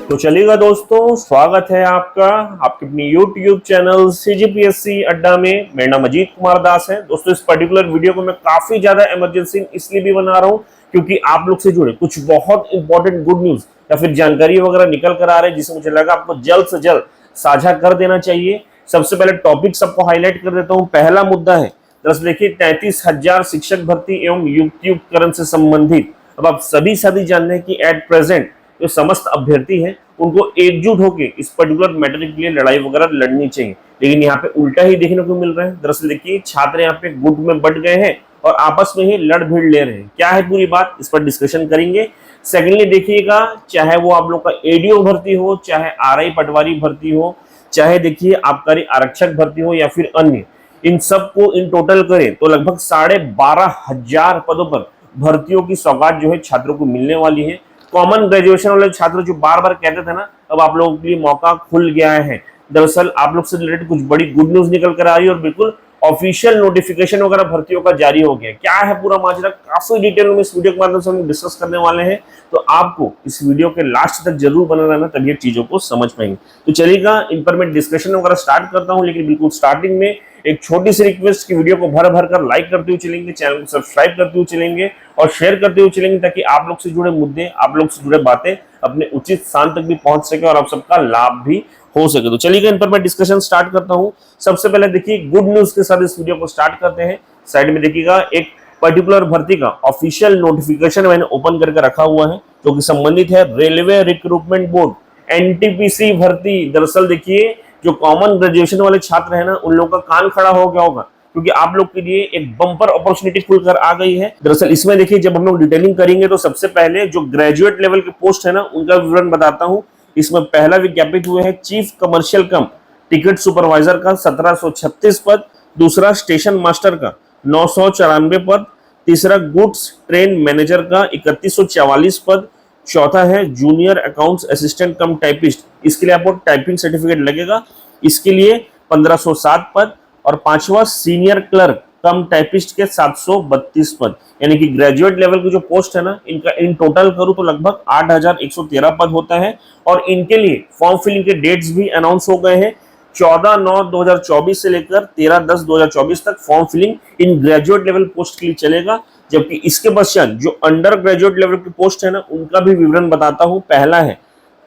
तो चलिएगा दोस्तों, स्वागत है आपका आपके अपनी YouTube चैनल CGPSC अड्डा में। मेरा नाम अजीत कुमार दास है। दोस्तों, इस पर्टिकुलर वीडियो को मैं काफी ज्यादा इमरजेंसी इसलिए भी बना रहा हूँ क्योंकि आप लोग से जुड़े कुछ बहुत इंपॉर्टेंट गुड न्यूज या फिर जानकारी वगैरह निकल कर आ रहे हैं, जिसे मुझे लगा आपको जल्द से जल्द साझा कर देना चाहिए। सबसे पहले टॉपिक सबको हाईलाइट कर देता हूँ। पहला मुद्दा है, दरअसल देखिए 33,000 शिक्षक भर्ती एवं युक्तियुक्तकरण से संबंधित। अब आप सभी जानते हैं कि एट प्रेजेंट जो समस्त अभ्यर्थी हैं उनको एकजुट होकर इस पर्टिकुलर मैटर के लिए लड़ाई वगैरह लड़नी चाहिए, लेकिन यहाँ पे उल्टा ही देखने को मिल रहा है। दरअसल देखिए छात्र यहाँ पे गुट में बट गए हैं और आपस में ही लड़ भिड़ ले रहे हैं। क्या है पूरी बात, इस पर डिस्कशन करेंगे। सेकेंडली देखिएगा, चाहे वो आप लोग का एडीओ भर्ती हो, चाहे आरआई पटवारी भर्ती हो, चाहे देखिए आबकारी आरक्षक भर्ती हो या फिर अन्य, इन सबको इन टोटल करें तो लगभग 12,500 पदों पर भर्तियों की सौगात जो है छात्रों को मिलने वाली है। कॉमन ग्रेजुएशन वाले छात्र जो बार बार कहते थे ना, अब आप लोगों के लिए मौका खुल गया है। दरअसल आप लोग से रिलेटेड कुछ बड़ी गुड न्यूज निकल कर आ रही है और बिल्कुल ऑफिशियल नोटिफिकेशन वगैरह भर्तियों का जारी हो गया। क्या है पूरा माजरा, काफी डिटेल में इस वीडियो के माध्यम से हम डिस्कस करने वाले हैं, तो आपको इस वीडियो के लास्ट तक जरूर बना रहना, तभी चीजों को समझ पाएंगे। तो चलिएगा, इन पर मैं डिस्कशन वगैरह स्टार्ट करता हूं, लेकिन बिल्कुल स्टार्टिंग में एक छोटी सी रिक्वेस्ट की वीडियो को भर भर कर लाइक करते हुए चलेंगे, चैनल को सब्सक्राइब करते हुए चलेंगे और शेयर करते हुए चलेंगे, ताकि आप लोग से जुड़े मुद्दे, आप लोग से जुड़े बातें अपने उचित स्थान तक भी पहुंच सके और आप सबका लाभ भी हो सके। तो चलिए इन पर मैं डिस्कशन स्टार्ट करता हूं। सबसे पहले देखिए गुड न्यूज के साथ इस वीडियो को स्टार्ट करते हैं। साइड में देखिएगा एक पर्टिकुलर भर्ती का ऑफिशियल नोटिफिकेशन मैंने ओपन करके रखा हुआ है, जो कि संबंधित है रेलवे रिक्रूटमेंट बोर्ड एनटीपीसी भर्ती। दरअसल देखिए जो कॉमन ग्रेजुएशन वाले छात्र है ना, उन लोगों का कान खड़ा हो गया होगा, क्योंकि आप लोग के लिए एक बम्पर अपॉर्चुनिटी खुलकर आ गई है। दरअसल इसमें देखिए जब हम लोग डिटेलिंग करेंगे तो सबसे पहले जो ग्रेजुएट लेवल के पोस्ट है ना, उनका विवरण बताता हूं। इसमें पहला विज्ञापित हुआ है चीफ कमर्शियल कम टिकट सुपरवाइजर का 1736 पद, दूसरा स्टेशन मास्टर का 994 पद, तीसरा गुड्स ट्रेन मैनेजर का 3144 पद, चौथा है जूनियर अकाउंट्स असिस्टेंट कम टाइपिस्ट, इसके लिए आपको टाइपिंग सर्टिफिकेट लगेगा, इसके लिए 1507 पद, और पांचवा सीनियर क्लर्क कम टाइपिस्ट के 732 पद। यानी कि ग्रेजुएट लेवल की जो पोस्ट है ना, इनका इन टोटल करूं तो लगभग 8,113 पद होता है। और इनके लिए फॉर्म फिलिंग के डेट्स भी अनाउंस हो गए हैं। 14/9/2024 से लेकर 13/10/2024 तक form filling in graduate level post के लिए चलेगा। जबकि इसके पश्चात जो अंडर ग्रेजुएट लेवल की पोस्ट है ना, उनका भी विवरण बताता हूं। पहला है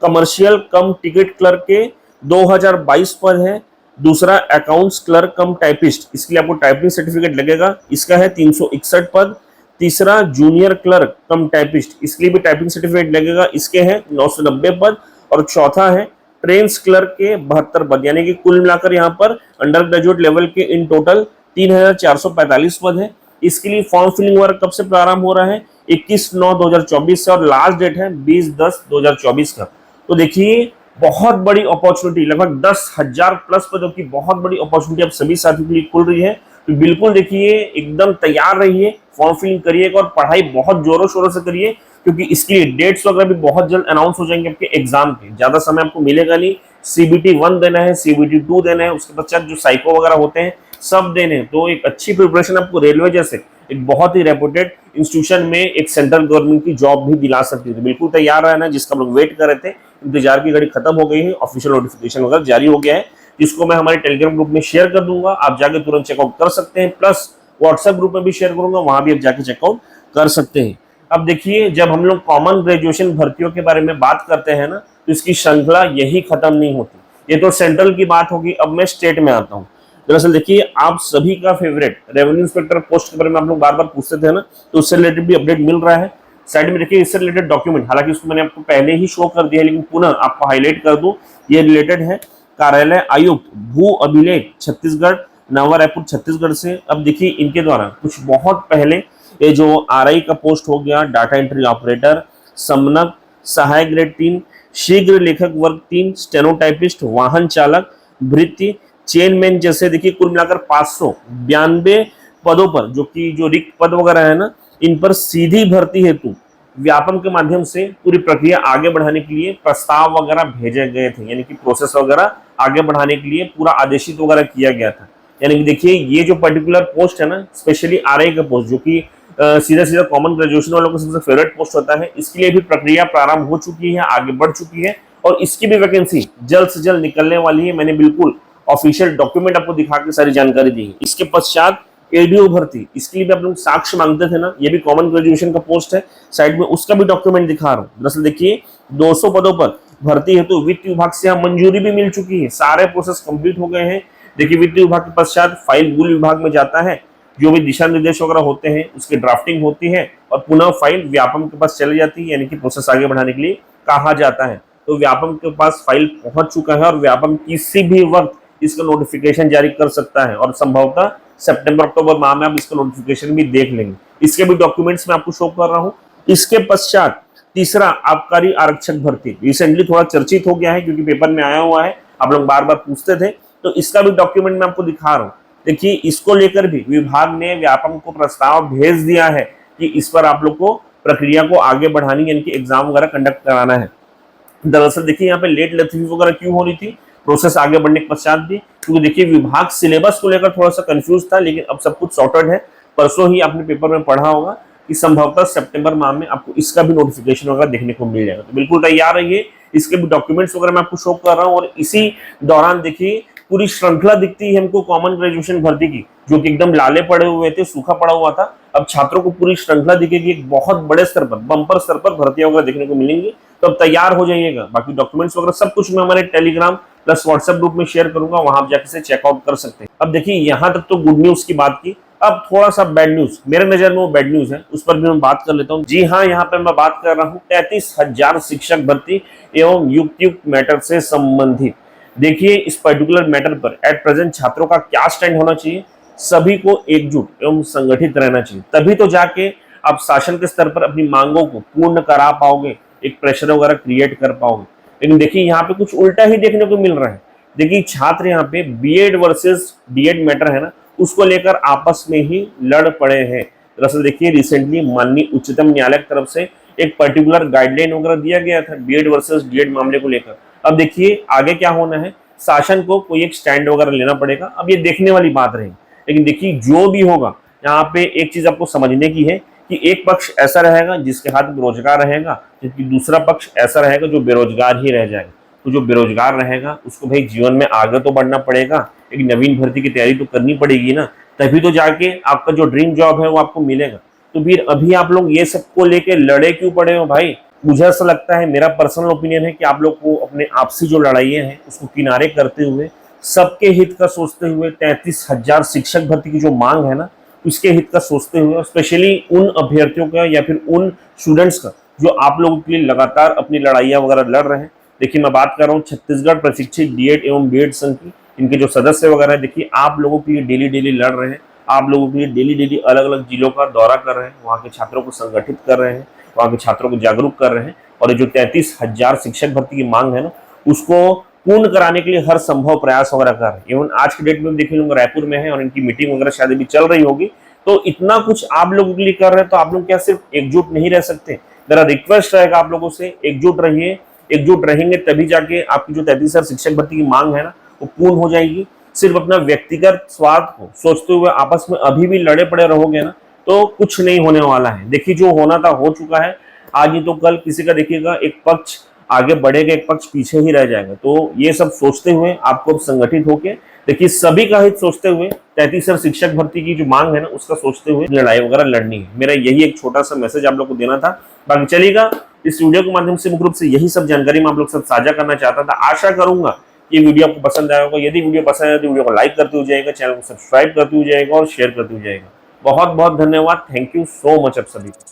कमर्शियल कम टिकट क्लर्क के 2022 पद है, दूसरा अकाउंट्स क्लर्क कम टाइपिस्ट, इसके लिए आपको टाइपिंग सर्टिफिकेट लगेगा, इसका है 361 पद, तीसरा जूनियर क्लर्क कम टाइपिस्ट, इसके लिए भी टाइपिंग सर्टिफिकेट लगेगा, इसके हैं 990 पद, और चौथा है ट्रेन्स क्लर्क के 72 पद। यानी कि कुल मिलाकर यहाँ पर अंडर ग्रेजुएट लेवल के इन टोटल 3,445 पद है। इसके लिए फॉर्म फिलिंग वर्क कब से प्रारंभ हो रहा है, 21/9/2024 से, और लास्ट डेट है 20/10/2024 का। तो देखिए बहुत बड़ी अपॉर्चुनिटी, लगभग 10,000 प्लस पदों की बहुत बड़ी अपॉर्चुनिटी अब सभी साथियों के लिए खुल रही है। तो बिल्कुल देखिए एकदम तैयार रहिए, फॉर्म फिलिंग करिएगा और पढ़ाई बहुत जोरों शोरों से करिए, क्योंकि इसके लिए डेट्स वगैरह भी बहुत जल्द अनाउंस हो जाएंगे आपके एग्जाम के। ज्यादा समय आपको मिलेगा नहीं। CBT 1 देना है, CBT 2 देना है, उसके पश्चात जो साइको वगैरह होते हैं सब देने हैं। तो एक अच्छी प्रिपरेशन आपको रेलवे जैसे एक बहुत ही रेपुटेड इंस्टीट्यूशन में एक सेंट्रल गवर्नमेंट की जॉब भी दिला सकती है। तो बिल्कुल तैयार रहना, जिसका हम लोग वेट कर रहे थे, इंतजार की घड़ी खत्म हो गई है, ऑफिशियल नोटिफिकेशन वगैरह जारी हो गया है, जिसको मैं हमारे टेलीग्राम ग्रुप में शेयर कर दूंगा। आप जाके तुरंत चेकआउट कर सकते हैं, प्लस व्हाट्सएप ग्रुप में भी शेयर करूंगा, वहां भी आप जाके चेकआउट कर सकते हैं। अब देखिए जब हम लोग कॉमन ग्रेजुएशन भर्तियों के बारे में बात करते हैं ना, तो इसकी श्रृंखला यही खत्म नहीं होती। ये तो सेंट्रल की बात होगी, अब मैं स्टेट में आता हूँ। दरअसल देखिए आप सभी का फेवरेट रेवेन्यू इंस्पेक्टर पोस्ट के बारे में आप लोग बार बार पूछते थे ना, तो उससे रिलेटेड भी अपडेट मिल रहा है। साइड में देखिए इससे रिलेटेड डॉक्यूमेंट, हालांकि उसको मैंने आपको पहले ही शो कर दिया है, लेकिन पुनः आपको हाईलाइट कर दूं, ये रिलेटेड है कार्यालय आयुक्त भू अभिलेख छत्तीसगढ़, नवा रायपुर छत्तीसगढ़ से। अब देखिए इनके द्वारा कुछ बहुत पहले ये जो आरआई का पोस्ट हो गया, डाटा एंट्री ऑपरेटर, समनक, सहायक ग्रेड 3, शीघ्र लेखक वर्ग 3, स्टेनोटाइपिस्ट, वाहन चालक, भृत्य, चेनमैन, जैसे देखिए कुल मिलाकर 592 पदों पर, जो कि जो रिक्त पद वगैरह है ना, इन पर सीधी भर्ती हेतु व्यापम के माध्यम से पूरी प्रक्रिया आगे बढ़ाने के लिए प्रस्ताव वगैरह भेजे गए थे। यानी कि प्रोसेस वगैरह आगे बढ़ाने के लिए पूरा आदेशित वगैरह किया गया था। यानी कि देखिए ये जो पर्टिकुलर पोस्ट है ना, स्पेशली आरआई का पोस्ट, जो कि सीधा सीधा कॉमन ग्रेजुएशन वालों का सबसे फेवरेट पोस्ट होता है। इसके लिए भी प्रक्रिया प्रारंभ हो चुकी है, आगे बढ़ चुकी है और इसकी भी वैकेंसी जल्द से जल्द निकलने वाली है। मैंने बिल्कुल ऑफिशियल डॉक्यूमेंट आपको दिखा के सारी जानकारी दी है। इसके पश्चात एडीओ भर्ती, इसके लिए भी आप लोग साक्ष्य मांगते थे ना, ये भी कॉमन ग्रेजुएशन का पोस्ट है। साइड में उसका भी डॉक्यूमेंट दिखा रहा हूँ। दरअसल देखिए 200 पदों पर भर्ती हेतु वित्त विभाग से यहाँ मंजूरी भी मिल चुकी है, सारे प्रोसेस कंप्लीट हो गए हैं। देखिए वित्त विभाग के पश्चात फाइल गुल विभाग में जाता है, जो भी दिशा निर्देश वगैरह होते हैं उसकी ड्राफ्टिंग होती है और पुनः फाइल व्यापम के पास चली जाती है, यानी कि प्रोसेस आगे बढ़ाने के लिए कहा जाता है। तो व्यापम के पास फाइल पहुंच चुका है और व्यापम किसी भी वक्त इसका नोटिफिकेशन जारी कर सकता है और संभवतः सितंबर अक्टूबर माह में आप इसका नोटिफिकेशन भी देख लेंगे। इसके भी डॉक्यूमेंट्स मैं आपको शो कर रहा हूं। इसके पश्चात तीसरा आबकारी आरक्षक भर्ती रिसेंटली थोड़ा चर्चित हो गया है क्योंकि पेपर में आया हुआ है, आप लोग बार बार पूछते थे, तो इसका भी डॉक्यूमेंट मैं आपको दिखा रहा हूँ। देखिए इसको लेकर भी विभाग ने व्यापम को प्रस्ताव भेज दिया है कि इस पर आप लोग को प्रक्रिया को आगे बढ़ानी, यानी कि एग्जाम वगैरह कंडक्ट कराना है। दरअसल देखिए यहाँ पे लेट लतीफी वगैरह क्यों हो रही थी, प्रोसेस आगे बढ़ने के पश्चात भी, क्योंकि देखिए विभाग सिलेबस को लेकर थोड़ा सा कंफ्यूज था, लेकिन अब सब कुछ सॉर्टेड है। परसों ही आपने पेपर में पढ़ा होगा कि संभवतः सितंबर माह में आपको इसका भी नोटिफिकेशन वगैरह देखने को मिल जाएगा। तो बिल्कुल तैयार रहिए, इसके भी डॉक्यूमेंट्स वगैरह मैं आपको शो कर रहा हूँ। और इसी दौरान देखिए पूरी श्रृंखला दिखती है हमको कॉमन ग्रेजुएशन भर्ती की, जो कि एकदम लाले पड़े हुए थे, सूखा पड़ा हुआ था। अब छात्रों को पूरी श्रृंखला दिखेगी, एक बहुत बड़े स्तर पर, बम्पर स्तर पर भर्तियां वगैरह देखने को मिलेंगी। तो अब तैयार हो जाइएगा। बाकी डॉक्यूमेंट्स वगैरह सब कुछ मैं हमारे टेलीग्राम प्लस व्हाट्सएप ग्रुप में शेयर करूंगा, वहां आप जाकर से चेकआउट कर सकते हैं। अब देखिए यहां तक तो गुड न्यूज की बात की, अब थोड़ा सा बैड न्यूज, मेरे नजर में वो बैड न्यूज है, उस पर भी मैं बात कर लेता हूँ। जी हाँ, यहाँ पे मैं बात कर रहा हूँ 33,000 शिक्षक भर्ती एवं युक्त मैटर से संबंधित। देखिए इस पर्टिकुलर मैटर पर एट प्रेजेंट छात्रों का क्या स्टैंड होना चाहिए, सभी को एकजुट एवं संगठित रहना चाहिए, तभी तो जाके आप शासन के स्तर पर अपनी मांगों को पूर्ण करा पाओगे, एक प्रेशर वगैरह क्रिएट कर पाओगे। लेकिन देखिए यहाँ पे कुछ उल्टा ही देखने को मिल रहा है। देखिए छात्र यहाँ पे बीएड वर्सेस डीएड मैटर है ना, उसको लेकर आपस में ही लड़ पड़े हैं। दरअसल देखिए रिसेंटली माननीय उच्चतम न्यायालय की तरफ से एक पर्टिकुलर गाइडलाइन वगैरह दिया गया था बीएड वर्सेस डीएड मामले को लेकर। अब देखिए आगे क्या होना है, शासन को कोई एक स्टैंड वगैरह लेना पड़ेगा, अब ये देखने वाली बात रही। लेकिन देखिए जो भी होगा, यहाँ पे एक चीज आपको समझने की है कि एक पक्ष ऐसा रहेगा जिसके हाथ में रोजगार रहेगा, जबकि दूसरा पक्ष ऐसा रहेगा जो बेरोजगार ही रह जाएगा। तो जो बेरोजगार रहेगा उसको भाई जीवन में आगे तो बढ़ना पड़ेगा, एक नवीन भर्ती की तैयारी तो करनी पड़ेगी ना, तभी तो जाके आपका जो ड्रीम जॉब है वो आपको मिलेगा। तो फिर अभी आप लोग ये सबको लेके लड़े क्यों पड़े हो भाई? मुझे ऐसा लगता है, मेरा पर्सनल ओपिनियन है कि आप लोग को अपने आपसी जो लड़ाइयाँ हैं उसको किनारे करते हुए, सबके हित का सोचते हुए, 33,000 शिक्षक भर्ती की जो मांग है ना उसके हित का सोचते हुए, और स्पेशली उन अभ्यर्थियों का या फिर उन स्टूडेंट्स का जो आप लोगों के लिए लगातार अपनी लड़ाइयाँ वगैरह लड़ रहे हैं। देखिए मैं बात कर रहा हूँ छत्तीसगढ़ प्रशिक्षित डीएड एवं बीएड संघ की, इनके जो सदस्य वगैरह है, देखिए आप लोगों के लिए डेली डेली लड़ रहे हैं, आप लोगों के लिए डेली डेली अलग अलग जिलों का दौरा कर रहे हैं, वहाँ के छात्रों को संगठित कर रहे हैं, वहाँ के छात्रों को जागरूक कर रहे हैं। और ये जो 33,000 शिक्षक भर्ती की मांग है ना उसको पूर्ण कराने के लिए हर संभव प्रयास वगैरह कर रहे हैं। इवन आज के डेट में देखिए लोग रायपुर में है और इनकी मीटिंग वगैरह शायद भी चल रही होगी। तो इतना कुछ आप लोगों के लिए कर रहे हैं, तो आप लोग क्या सिर्फ एकजुट नहीं रह सकते? मेरा रिक्वेस्ट रहेगा आप लोगों से, एकजुट रहिए। एकजुट रहेंगे तभी जाके आपकी जो 33,000 शिक्षक भर्ती की मांग है ना वो पूर्ण हो जाएगी। सिर्फ अपना व्यक्तिगत स्वार्थ को सोचते हुए आपस में अभी भी लड़े पड़े रहोगे ना तो कुछ नहीं होने वाला है। देखिए जो होना था हो चुका है, आज नहीं तो कल किसी का देखिएगा एक पक्ष आगे बढ़ेगा, एक पक्ष पीछे ही रह जाएगा। तो ये सब सोचते हुए आपको संगठित होके देखिए सभी का हित सोचते हुए 33,000 शिक्षक भर्ती की जो मांग है ना उसका सोचते हुए लड़ाई वगैरह लड़नी है। मेरा यही एक छोटा सा मैसेज आप लोग को देना था। बाकी चलिएगा, इस वीडियो के माध्यम से मुख्य रूप से यही सब जानकारी मैं आप लोग साथ साझा करना चाहता था। आशा करूंगा ये वीडियो आपको पसंद आया होगा। यदि वीडियो पसंद आए तो वीडियो को लाइक करते हुए जाएगा, चैनल को सब्सक्राइब करते हुए जाएगा और शेयर करते हुए जाएगा। बहुत बहुत धन्यवाद। थैंक यू सो मच आप सभी को।